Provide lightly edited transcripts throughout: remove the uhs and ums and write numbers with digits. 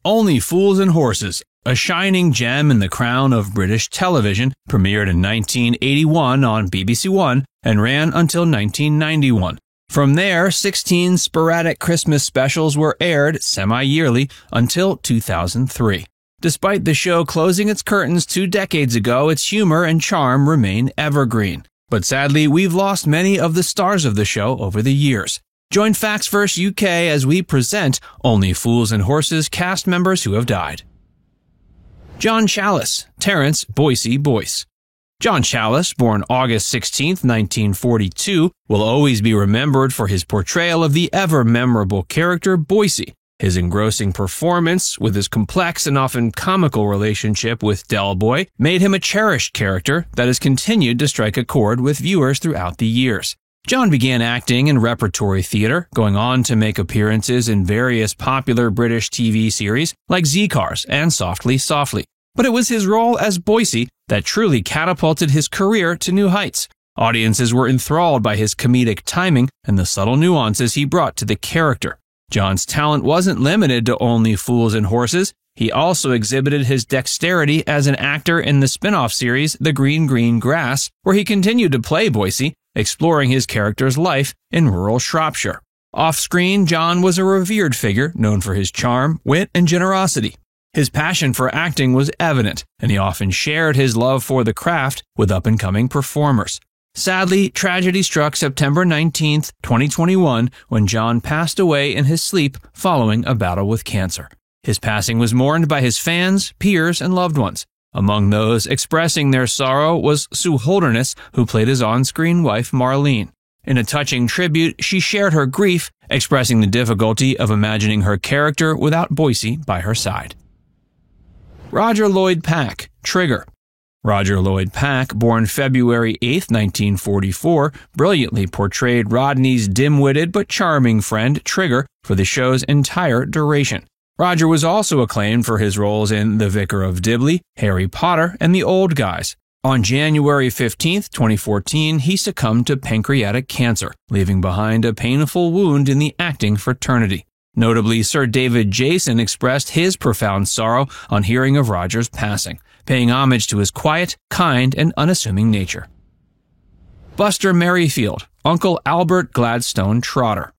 Only Fools and Horses, a shining gem in the crown of British television, premiered in 1981 on BBC One and ran until 1991. From there, 16 sporadic Christmas specials were aired semi-yearly until 2003. Despite the show closing its curtains 2 decades ago, its humor and charm remain evergreen. But sadly, we've lost many of the stars of the show over the years. Join Facts Verse UK as we present Only Fools and Horses cast members who have died. John Challis, Terence Boycie Boyce. John Challis, born August 16, 1942, will always be remembered for his portrayal of the ever-memorable character Boycie. His engrossing performance, with his complex and often comical relationship with Del Boy, made him a cherished character that has continued to strike a chord with viewers throughout the years. John began acting in repertory theatre, going on to make appearances in various popular British TV series like Z-Cars and Softly Softly. But it was his role as Boycie that truly catapulted his career to new heights. Audiences were enthralled by his comedic timing and the subtle nuances he brought to the character. John's talent wasn't limited to Only Fools and Horses. He also exhibited his dexterity as an actor in the spin-off series The Green Green Grass, where he continued to play Boycie, exploring his character's life in rural Shropshire. Off-screen, John was a revered figure known for his charm, wit, and generosity. His passion for acting was evident, and he often shared his love for the craft with up-and-coming performers. Sadly, tragedy struck September 19, 2021, when John passed away in his sleep following a battle with cancer. His passing was mourned by his fans, peers, and loved ones. Among those expressing their sorrow was Sue Holderness, who played his on-screen wife Marlene. In a touching tribute, she shared her grief, expressing the difficulty of imagining her character without Boycie by her side. Roger Lloyd Pack, Trigger. Roger Lloyd Pack, born February 8, 1944, brilliantly portrayed Rodney's dim-witted but charming friend Trigger for the show's entire duration. Roger was also acclaimed for his roles in The Vicar of Dibley, Harry Potter, and The Old Guys. On January 15, 2014, he succumbed to pancreatic cancer, leaving behind a painful wound in the acting fraternity. Notably, Sir David Jason expressed his profound sorrow on hearing of Roger's passing, paying homage to his quiet, kind, and unassuming nature. Buster Merryfield, Uncle Albert Gladstone Trotter.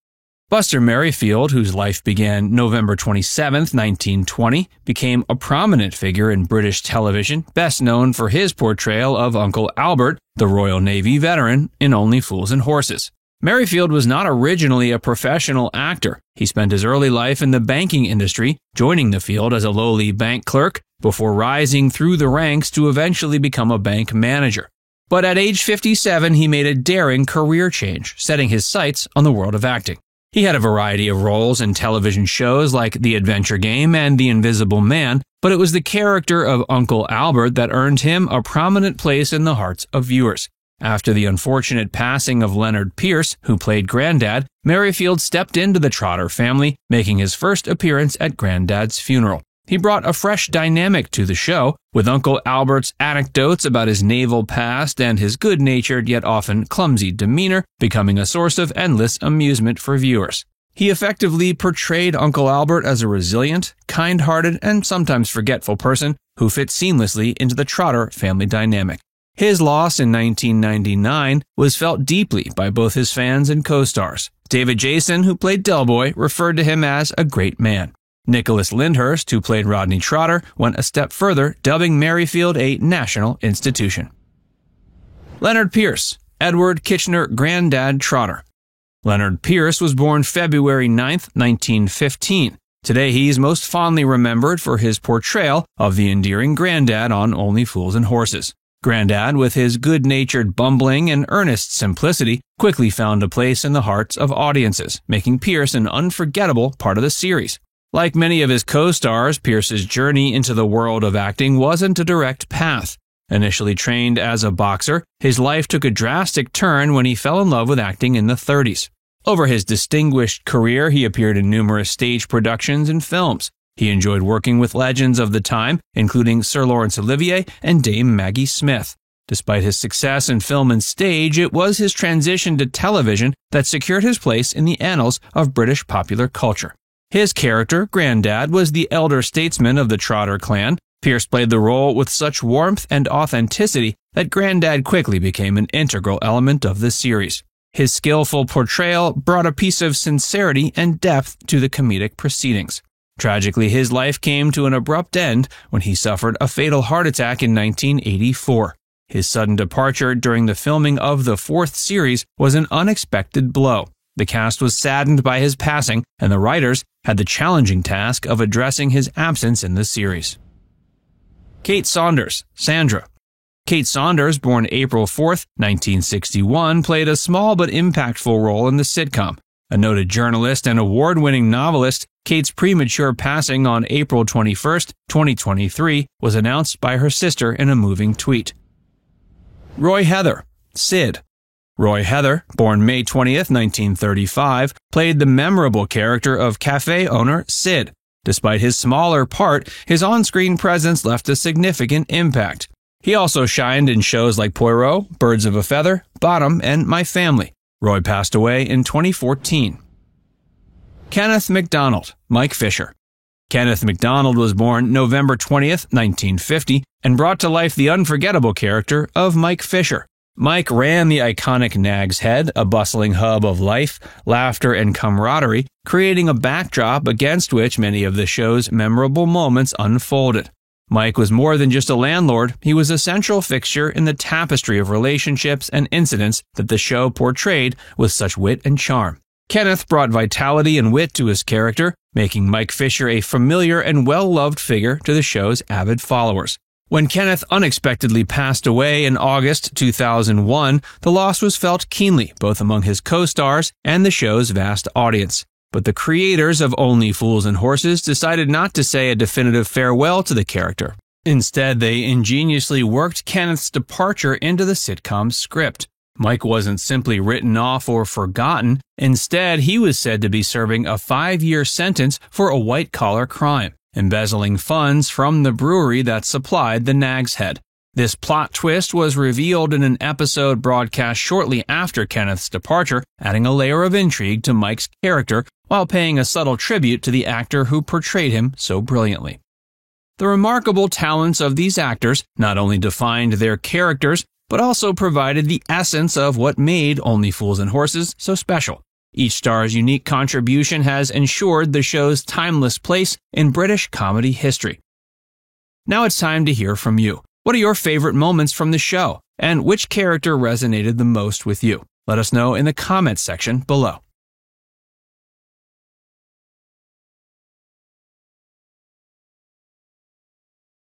Buster Merryfield, whose life began November 27, 1920, became a prominent figure in British television, best known for his portrayal of Uncle Albert, the Royal Navy veteran, in Only Fools and Horses. Merryfield was not originally a professional actor. He spent his early life in the banking industry, joining the field as a lowly bank clerk before rising through the ranks to eventually become a bank manager. But at age 57, he made a daring career change, setting his sights on the world of acting. He had a variety of roles in television shows like The Adventure Game and The Invisible Man, but it was the character of Uncle Albert that earned him a prominent place in the hearts of viewers. After the unfortunate passing of Leonard Pierce, who played Grandad, Merryfield stepped into the Trotter family, making his first appearance at Grandad's funeral. He brought a fresh dynamic to the show, with Uncle Albert's anecdotes about his naval past and his good-natured yet often clumsy demeanor becoming a source of endless amusement for viewers. He effectively portrayed Uncle Albert as a resilient, kind-hearted, and sometimes forgetful person who fit seamlessly into the Trotter family dynamic. His loss in 1999 was felt deeply by both his fans and co-stars. David Jason, who played Del Boy, referred to him as a great man. Nicholas Lyndhurst, who played Rodney Trotter, went a step further, dubbing Merryfield a national institution. Leonard Pierce, Edward Kitchener Grandad Trotter. Leonard Pierce was born February 9, 1915. Today he is most fondly remembered for his portrayal of the endearing Grandad on Only Fools and Horses. Grandad, with his good-natured bumbling and earnest simplicity, quickly found a place in the hearts of audiences, making Pierce an unforgettable part of the series. Like many of his co-stars, Pierce's journey into the world of acting wasn't a direct path. Initially trained as a boxer, his life took a drastic turn when he fell in love with acting in the 30s. Over his distinguished career, he appeared in numerous stage productions and films. He enjoyed working with legends of the time, including Sir Laurence Olivier and Dame Maggie Smith. Despite his success in film and stage, it was his transition to television that secured his place in the annals of British popular culture. His character, Grandad, was the elder statesman of the Trotter clan. Pierce played the role with such warmth and authenticity that Grandad quickly became an integral element of the series. His skillful portrayal brought a piece of sincerity and depth to the comedic proceedings. Tragically, his life came to an abrupt end when he suffered a fatal heart attack in 1984. His sudden departure during the filming of the fourth series was an unexpected blow. The cast was saddened by his passing, and the writers had the challenging task of addressing his absence in the series. Kate Saunders, Sandra. Kate Saunders, born April 4, 1961, played a small but impactful role in the sitcom. A noted journalist and award-winning novelist, Kate's premature passing on April 21, 2023, was announced by her sister in a moving tweet. Roy Heather, Sid. Roy Heather, born May 20, 1935, played the memorable character of cafe owner Sid. Despite his smaller part, his on-screen presence left a significant impact. He also shined in shows like Poirot, Birds of a Feather, Bottom, and My Family. Roy passed away in 2014. Kenneth MacDonald, Mike Fisher. Kenneth MacDonald was born November 20th, 1950, and brought to life the unforgettable character of Mike Fisher. Mike ran the iconic Nag's Head, a bustling hub of life, laughter, and camaraderie, creating a backdrop against which many of the show's memorable moments unfolded. Mike was more than just a landlord, he was a central fixture in the tapestry of relationships and incidents that the show portrayed with such wit and charm. Kenneth brought vitality and wit to his character, making Mike Fisher a familiar and well-loved figure to the show's avid followers. When Kenneth unexpectedly passed away in August 2001, the loss was felt keenly both among his co-stars and the show's vast audience. But the creators of Only Fools and Horses decided not to say a definitive farewell to the character. Instead, they ingeniously worked Kenneth's departure into the sitcom's script. Mike wasn't simply written off or forgotten. Instead, he was said to be serving a 5-year sentence for a white-collar crime, embezzling funds from the brewery that supplied the Nag's Head. This plot twist was revealed in an episode broadcast shortly after Kenneth's departure, adding a layer of intrigue to Mike's character while paying a subtle tribute to the actor who portrayed him so brilliantly. The remarkable talents of these actors not only defined their characters, but also provided the essence of what made Only Fools and Horses so special. Each star's unique contribution has ensured the show's timeless place in British comedy history. Now it's time to hear from you. What are your favorite moments from the show, and which character resonated the most with you? Let us know in the comments section below.